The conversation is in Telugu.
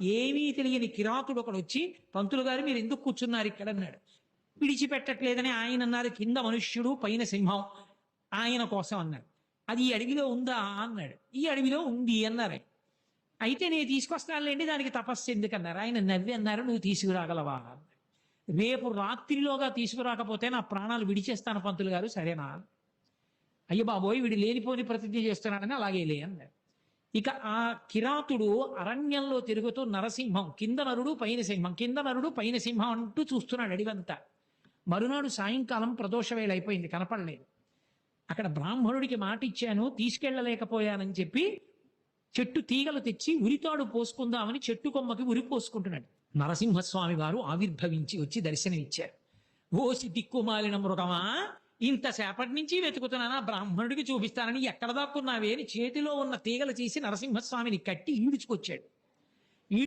ఏమీ తెలియని కిరాతుడు ఒకడు వచ్చి, పంతులు గారు మీరు ఎందుకు కూర్చున్నారు ఇక్కడ అన్నాడు. విడిచిపెట్టట్లేదని ఆయన అన్నారు, కింద మనుష్యుడు పైన సింహం ఆయన కోసం అన్నాడు. అది ఈ అడవిలో ఉందా అన్నాడు. ఈ అడవిలో ఉంది అన్నారు. అయితే నేను తీసుకొస్తానులేండి, దానికి తపస్సు ఎందుకన్నారు. ఆయన నవ్వి అన్నారు, నువ్వు తీసుకురాగలవా అన్నాడు. రేపు రాత్రిలోగా తీసుకురాకపోతే నా ప్రాణాలు విడిచేస్తాను పంతులు గారు, సరేనా? అయ్య బాబోయ్, వీడు లేనిపోని ప్రతిజ్ఞ చేస్తున్నాడని అలాగే లే అన్నాడు. ఇక ఆ కిరాతుడు అరణ్యంలో తిరుగుతూ నరసింహం, కింద నరుడు పైన సింహం, కింద నరుడు పైన సింహం అంటూ చూస్తున్నాడు అడివంతా. మరునాడు సాయంకాలం ప్రదోష వేళ అయిపోయింది, కనపడలేదు. అక్కడ బ్రాహ్మణుడికి మాట ఇచ్చాను, తీసుకెళ్ళలేకపోయానని చెప్పి చెట్టు తీగలు తెచ్చి ఉరితాడు పోసుకుందామని చెట్టు కొమ్మకి ఉరి పోసుకుంటున్నాడు. నరసింహస్వామి వారు ఆవిర్భవించి వచ్చి దర్శనమిచ్చారు. ఓసి దిక్కుమాలిన మృగమా, ఇంతసేపటి నుంచి వెతుకుతున్నానా, బ్రాహ్మణుడికి చూపిస్తానని ఎక్కడ దాక్కున్నావే అని చేతిలో ఉన్న తీగలు చేసి నరసింహస్వామిని కట్టి ఈడ్చుకొచ్చాడు.